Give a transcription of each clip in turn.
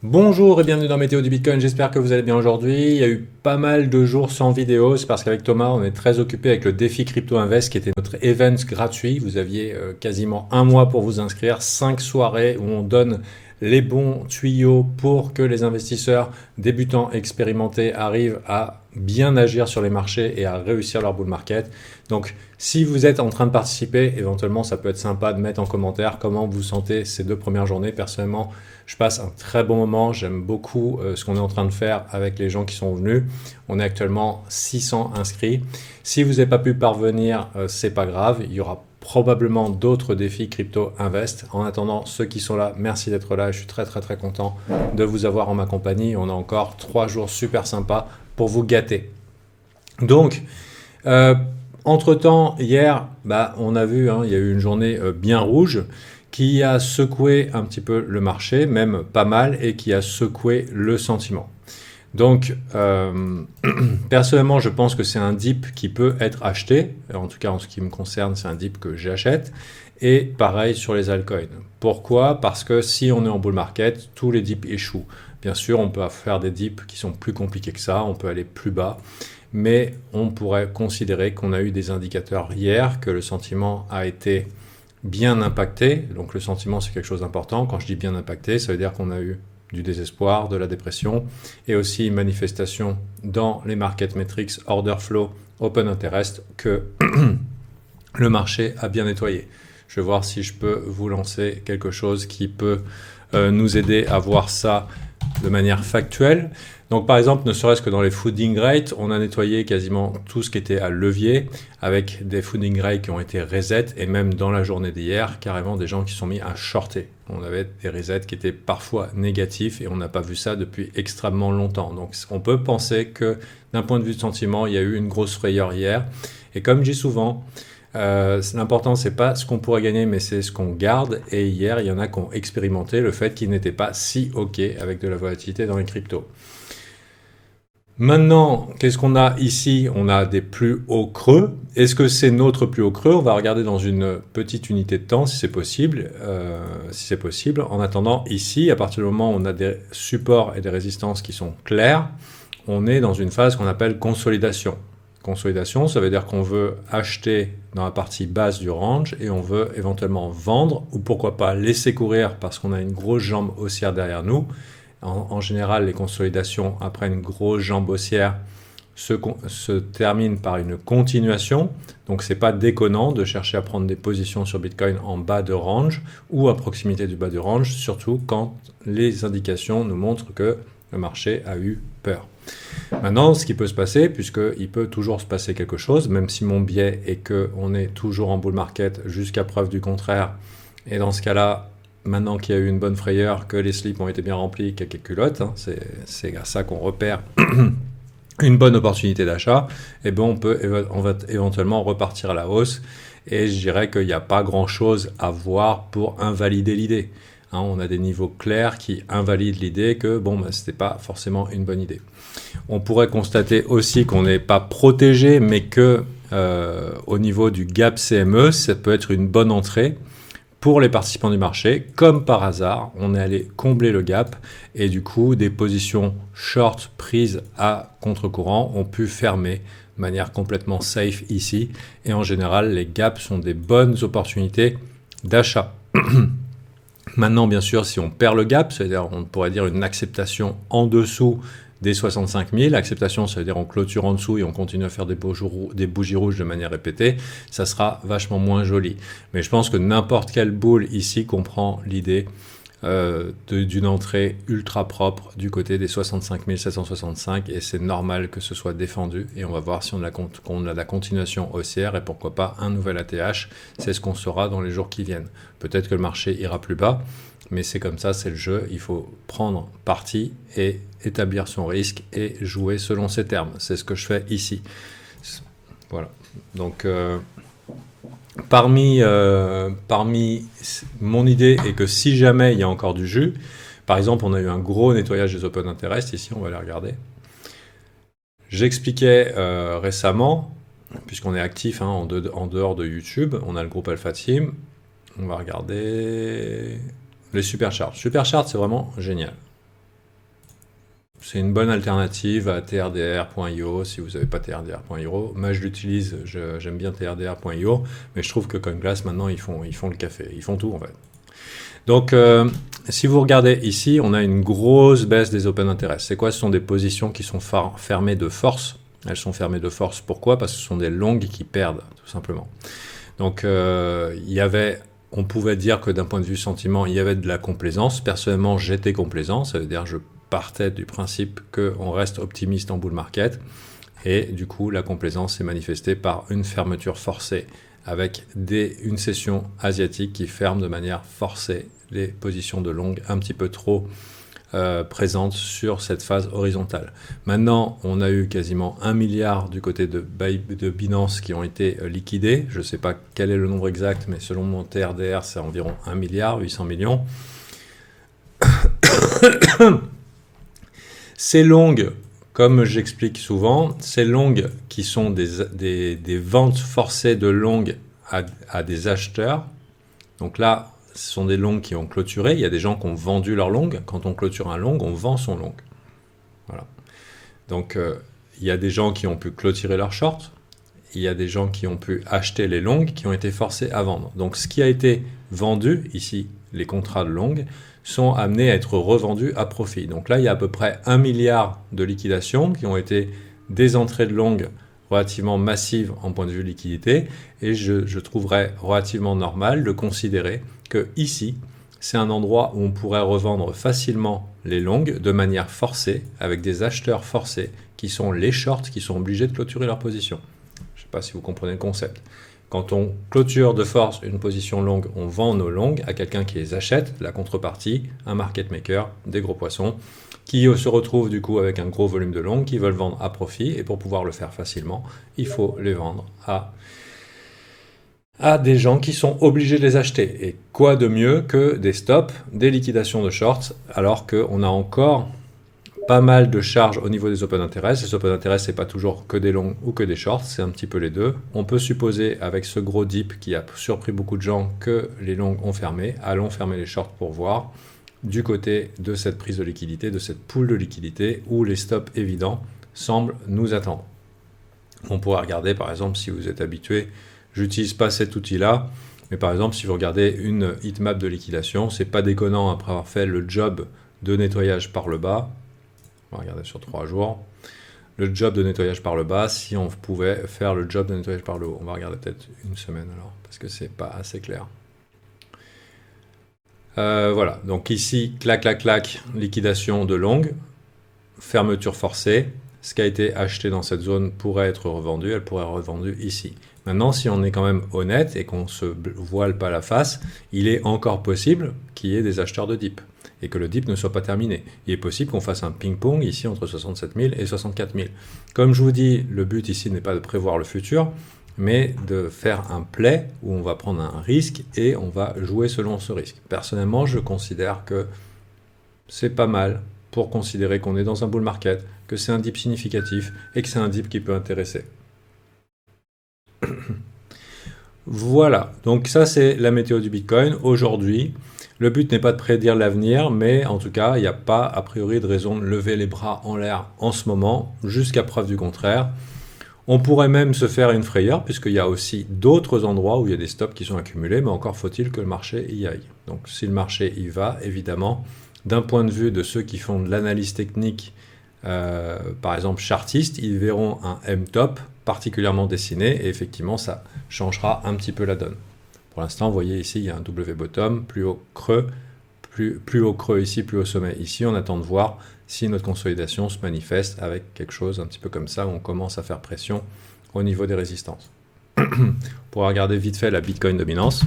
Bonjour et bienvenue dans Météo du Bitcoin, j'espère que vous allez bien aujourd'hui. Il y a eu pas mal de jours sans vidéo, c'est parce qu'avec Thomas on est très occupé avec le défi Crypto Invest qui était notre event gratuit. Vous aviez quasiment un mois pour vous inscrire, 5 soirées où on donne les bons tuyaux pour que les investisseurs débutants expérimentés arrivent à bien agir sur les marchés et à réussir leur bull market. Donc si vous êtes en train de participer, éventuellement ça peut être sympa de mettre en commentaire comment vous sentez ces 2 premières journées. Personnellement, je passe un très bon moment, j'aime beaucoup ce qu'on est en train de faire avec les gens qui sont venus. On est actuellement 600 inscrits. Si vous n'avez pas pu parvenir, c'est pas grave, il y aura probablement d'autres défis Crypto Invest. En attendant, ceux qui sont là, merci d'être là. Je suis très content de vous avoir en ma compagnie. On a encore 3 jours super sympas pour vous gâter. Donc, entre-temps, hier, on a vu, il y a eu une journée bien rouge qui a secoué un petit peu le marché, même pas mal, et qui a secoué le sentiment. Donc, personnellement, je pense que c'est un dip qui peut être acheté. En tout cas, en ce qui me concerne, c'est un dip que j'achète. Et pareil sur les altcoins. Pourquoi? Parce que si on est en bull market, tous les dips échouent. Bien sûr, on peut faire des dips qui sont plus compliqués que ça, on peut aller plus bas. Mais on pourrait considérer qu'on a eu des indicateurs hier, que le sentiment a été bien impacté. Donc le sentiment, c'est quelque chose d'important. Quand je dis bien impacté, ça veut dire qu'on a eu du désespoir, de la dépression et aussi une manifestation dans les market metrics, order flow, open interest que le marché a bien nettoyé. Je vais voir si je peux vous lancer quelque chose qui peut nous aider à voir ça de manière factuelle. Donc par exemple, ne serait-ce que dans les fooding rates, on a nettoyé quasiment tout ce qui était à levier avec des fooding rates qui ont été reset et même dans la journée d'hier, carrément des gens qui sont mis à shorter. On avait des resets qui étaient parfois négatifs et on n'a pas vu ça depuis extrêmement longtemps. Donc on peut penser que d'un point de vue de sentiment, il y a eu une grosse frayeur hier. Et comme je dis souvent, l'important c'est pas ce qu'on pourrait gagner mais c'est ce qu'on garde, et hier il y en a qui ont expérimenté le fait qu'ils n'étaient pas si ok avec de la volatilité dans les cryptos. Maintenant, qu'est-ce qu'on a ici? On a des plus hauts creux. Est-ce que c'est notre plus haut creux? On va regarder dans une petite unité de temps si c'est possible. En attendant, ici, à partir du moment où on a des supports et des résistances qui sont clairs, on est dans une phase qu'on appelle consolidation. Consolidation, ça veut dire qu'on veut acheter dans la partie basse du range et on veut éventuellement vendre ou pourquoi pas laisser courir parce qu'on a une grosse jambe haussière derrière nous. En général, les consolidations après une grosse jambe haussière se terminent par une continuation. Donc, c'est pas déconnant de chercher à prendre des positions sur Bitcoin en bas de range ou à proximité du bas de range, surtout quand les indications nous montrent que le marché a eu peur. Maintenant, ce qui peut se passer, puisqu'il peut toujours se passer quelque chose, même si mon biais est qu'on est toujours en bull market jusqu'à preuve du contraire, et dans ce cas-là, maintenant qu'il y a eu une bonne frayeur, que les slips ont été bien remplis, qu'il y a quelques culottes, c'est à ça qu'on repère une bonne opportunité d'achat, et on va éventuellement repartir à la hausse, et je dirais qu'il n'y a pas grand-chose à voir pour invalider l'idée. On a des niveaux clairs qui invalident l'idée que c'était pas forcément une bonne idée. On pourrait constater aussi qu'on n'est pas protégé, mais que au niveau du gap CME, ça peut être une bonne entrée pour les participants du marché. Comme par hasard, on est allé combler le gap et du coup, des positions short prises à contre-courant ont pu fermer de manière complètement safe ici. Et en général, les gaps sont des bonnes opportunités d'achat. Maintenant, bien sûr, si on perd le gap, c'est-à-dire on pourrait dire une acceptation en dessous des 65 000. Acceptation, ça veut dire on clôture en dessous et on continue à faire des bougies rouges de manière répétée. Ça sera vachement moins joli. Mais je pense que n'importe quelle boule ici comprend l'idée d'une entrée ultra propre du côté des 65 765 et c'est normal que ce soit défendu. Et on va voir si on a la continuation haussière et pourquoi pas un nouvel ATH. C'est ce qu'on saura dans les jours qui viennent. Peut-être que le marché ira plus bas. Mais c'est comme ça, c'est le jeu. Il faut prendre parti et établir son risque et jouer selon ses termes. C'est ce que je fais ici. Voilà. Donc, parmi mon idée est que si jamais il y a encore du jus, par exemple, on a eu un gros nettoyage des open interest. Ici, on va les regarder. J'expliquais récemment, puisqu'on est actif en dehors de YouTube, on a le groupe Alpha Team. On va regarder les supercharts. Supercharts, c'est vraiment génial. C'est une bonne alternative à TRDR.io si vous n'avez pas TRDR.io. Moi, je l'utilise, j'aime bien TRDR.io, mais je trouve que CoinGlass, maintenant, ils font le café. Ils font tout, en fait. Donc, si vous regardez ici, on a une grosse baisse des open interest. C'est quoi? Ce sont des positions qui sont fermées de force. Elles sont fermées de force. Pourquoi? Parce que ce sont des longues qui perdent, tout simplement. Donc, on pouvait dire que d'un point de vue sentiment, il y avait de la complaisance. Personnellement, j'étais complaisant. Ça veut dire je partais du principe qu'on reste optimiste en bull market. Et du coup, la complaisance s'est manifestée par une fermeture forcée avec une session asiatique qui ferme de manière forcée les positions de longue un petit peu trop présentes sur cette phase horizontale. Maintenant, on a eu quasiment 1 milliard du côté de Binance qui ont été liquidés. Je ne sais pas quel est le nombre exact, mais selon mon TRDR, c'est environ 1 milliard, 800 millions. Ces longues, comme j'explique souvent, ces longues qui sont des ventes forcées de longues à des acheteurs. Donc là, ce sont des longues qui ont clôturé. Il y a des gens qui ont vendu leur longue. Quand on clôture un long, on vend son long. Voilà. Donc, il y a des gens qui ont pu clôturer leur short. Il y a des gens qui ont pu acheter les longues qui ont été forcés à vendre. Donc, ce qui a été vendu, ici, les contrats de longue, sont amenés à être revendus à profit. Donc là, il y a à peu près 1 milliard de liquidations qui ont été des entrées de longue relativement massives en point de vue liquidité. Et je trouverais relativement normal de considérer que ici, c'est un endroit où on pourrait revendre facilement les longues de manière forcée, avec des acheteurs forcés qui sont les shorts qui sont obligés de clôturer leur position. Je ne sais pas si vous comprenez le concept. Quand on clôture de force une position longue, on vend nos longues à quelqu'un qui les achète, la contrepartie, un market maker, des gros poissons, qui se retrouvent du coup avec un gros volume de longues, qui veulent vendre à profit, et pour pouvoir le faire facilement, il faut les vendre à des gens qui sont obligés de les acheter. Et quoi de mieux que des stops, des liquidations de shorts, alors qu'on a encore pas mal de charges au niveau des open interest. Les open interest, c'est pas toujours que des longs ou que des shorts, c'est un petit peu les deux. On peut supposer, avec ce gros dip qui a surpris beaucoup de gens, que les longs ont fermé. Allons fermer les shorts pour voir du côté de cette prise de liquidité, de cette pool de liquidité, où les stops évidents semblent nous attendre. On pourrait regarder, par exemple, si vous êtes habitué, j'utilise pas cet outil-là, mais par exemple, si vous regardez une heatmap de liquidation, c'est pas déconnant après avoir fait le job de nettoyage par le bas. On va regarder sur 3 jours. Le job de nettoyage par le bas, si on pouvait faire le job de nettoyage par le haut. On va regarder peut-être une semaine alors, parce que c'est pas assez clair. Voilà, donc ici, clac, clac, clac, liquidation de longue, fermeture forcée. Ce qui a été acheté dans cette zone pourrait être revendu, elle pourrait être revendue ici. Maintenant, si on est quand même honnête et qu'on ne se voile pas la face, il est encore possible qu'il y ait des acheteurs de dip et que le dip ne soit pas terminé. Il est possible qu'on fasse un ping-pong ici entre 67 000 et 64 000. Comme je vous dis, le but ici n'est pas de prévoir le futur, mais de faire un play où on va prendre un risque et on va jouer selon ce risque. Personnellement, je considère que c'est pas mal pour considérer qu'on est dans un bull market, que c'est un dip significatif et que c'est un dip qui peut intéresser. Voilà, donc ça c'est la météo du Bitcoin aujourd'hui. Le but n'est pas de prédire l'avenir, mais en tout cas, il n'y a pas a priori de raison de lever les bras en l'air en ce moment, jusqu'à preuve du contraire. On pourrait même se faire une frayeur, puisqu'il y a aussi d'autres endroits où il y a des stops qui sont accumulés, mais encore faut-il que le marché y aille. Donc si le marché y va, évidemment, d'un point de vue de ceux qui font de l'analyse technique, par exemple chartiste, ils verront un M-top particulièrement dessiné, et effectivement, ça changera un petit peu la donne. Pour l'instant, vous voyez ici, il y a un W-bottom, plus haut creux, plus haut creux ici, plus haut sommet ici. On attend de voir si notre consolidation se manifeste avec quelque chose un petit peu comme ça, où on commence à faire pression au niveau des résistances. Pour regarder vite fait la Bitcoin dominance,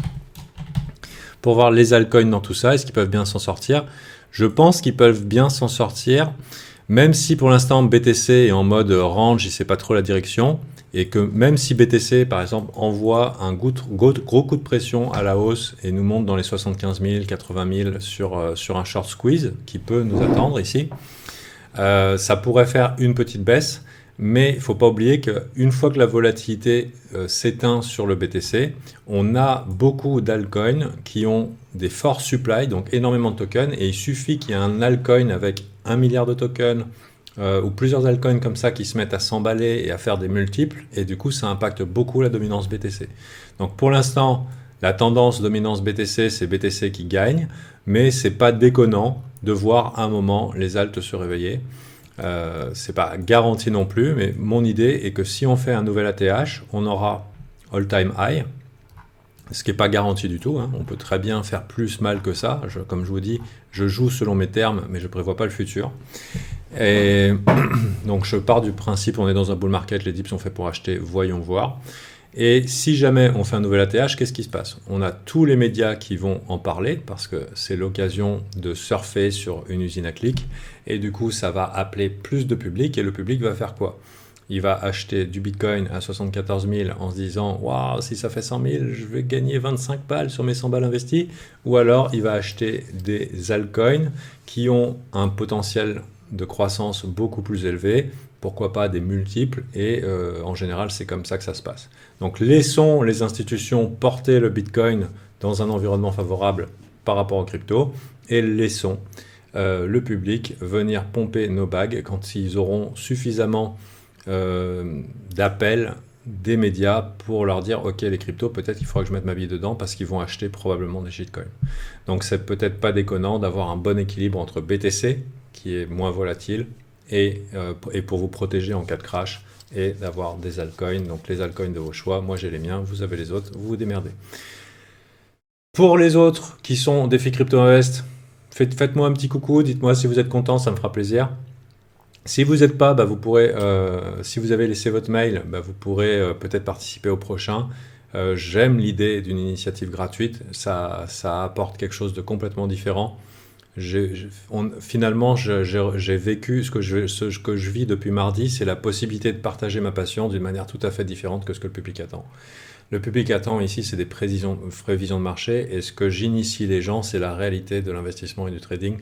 pour voir les altcoins dans tout ça, est-ce qu'ils peuvent bien s'en sortir? Je pense qu'ils peuvent bien s'en sortir, même si pour l'instant BTC est en mode range, il ne sait pas trop la direction, et que même si BTC, par exemple, envoie un gros coup de pression à la hausse et nous monte dans les 75 000, 80 000 sur un short squeeze qui peut nous attendre ici, ça pourrait faire une petite baisse, Mais il ne faut pas oublier qu'une fois que la volatilité s'éteint sur le BTC, on a beaucoup d'altcoins qui ont des forts supply, donc énormément de tokens, et il suffit qu'il y ait un altcoin avec 1 milliard de tokens ou plusieurs altcoins comme ça qui se mettent à s'emballer et à faire des multiples, et du coup ça impacte beaucoup la dominance BTC. Donc pour l'instant, la tendance dominance BTC, c'est BTC qui gagne, mais c'est pas déconnant de voir à un moment les alts se réveiller. C'est pas garanti non plus, mais mon idée est que si on fait un nouvel ATH, on aura all-time high, ce qui n'est pas garanti du tout, hein. On peut très bien faire plus mal que ça. Comme je vous dis, je joue selon mes termes, mais je ne prévois pas le futur. Et donc je pars du principe, on est dans un bull market, les dips sont faits pour acheter, voyons voir. Et si jamais on fait un nouvel ATH, qu'est-ce qui se passe? On a tous les médias qui vont en parler parce que c'est l'occasion de surfer sur une usine à clics et du coup ça va appeler plus de public et le public va faire quoi? Il va acheter du Bitcoin à 74 000 en se disant « Waouh, si ça fait 100 000, je vais gagner 25 balles sur mes 100 balles investies » ou alors il va acheter des altcoins qui ont un potentiel de croissance beaucoup plus élevé, pourquoi pas des multiples, et en général c'est comme ça que ça se passe. Donc laissons les institutions porter le Bitcoin dans un environnement favorable par rapport aux cryptos, et laissons le public venir pomper nos bagues quand ils auront suffisamment d'appels des médias pour leur dire ok, les cryptos, peut-être qu'il faudra que je mette ma bille dedans parce qu'ils vont acheter probablement des shitcoins. Donc c'est peut-être pas déconnant d'avoir un bon équilibre entre BTC qui est moins volatile et pour vous protéger en cas de crash, et d'avoir des altcoins, donc les altcoins de vos choix. Moi j'ai les miens, vous avez les autres, vous vous démerdez. Pour les autres qui sont défi Crypto Invest, faites-moi un petit coucou, dites-moi si vous êtes content, ça me fera plaisir. Si vous n'êtes pas, vous pourrez, si vous avez laissé votre mail, vous pourrez peut-être participer au prochain. J'aime l'idée d'une initiative gratuite, ça apporte quelque chose de complètement différent. Finalement, j'ai vécu ce que je vis depuis mardi, c'est la possibilité de partager ma passion d'une manière tout à fait différente que ce que le public attend. Le public attend ici, c'est des prévisions de marché, et ce que j'initie les gens, c'est la réalité de l'investissement et du trading.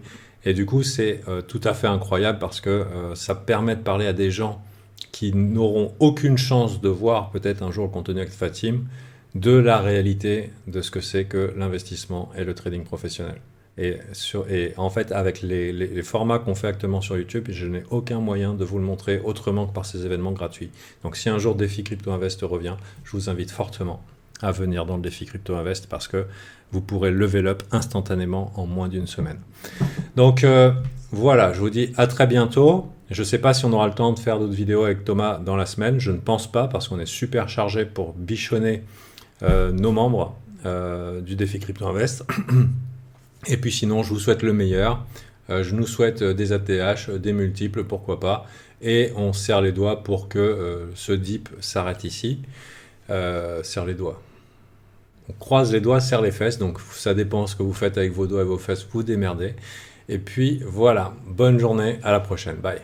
Et du coup, c'est tout à fait incroyable parce que ça permet de parler à des gens qui n'auront aucune chance de voir peut-être un jour le contenu avec Fatim, de la réalité de ce que c'est que l'investissement et le trading professionnel. Et en fait, avec les formats qu'on fait actuellement sur YouTube, je n'ai aucun moyen de vous le montrer autrement que par ces événements gratuits. Donc si un jour Défi Crypto Invest revient, je vous invite fortement à venir dans le Défi Crypto Invest parce que vous pourrez level up instantanément en moins d'une semaine. Donc voilà, je vous dis à très bientôt. Je ne sais pas si on aura le temps de faire d'autres vidéos avec Thomas dans la semaine. Je ne pense pas parce qu'on est super chargé pour bichonner nos membres du Défi Crypto Invest. Et puis sinon, je vous souhaite le meilleur. Je nous souhaite des ATH, des multiples, pourquoi pas. Et on serre les doigts pour que ce dip s'arrête ici. Serre les doigts. On croise les doigts, serre les fesses. Donc ça dépend ce que vous faites avec vos doigts et vos fesses. Vous démerdez. Et puis voilà, bonne journée. À la prochaine. Bye.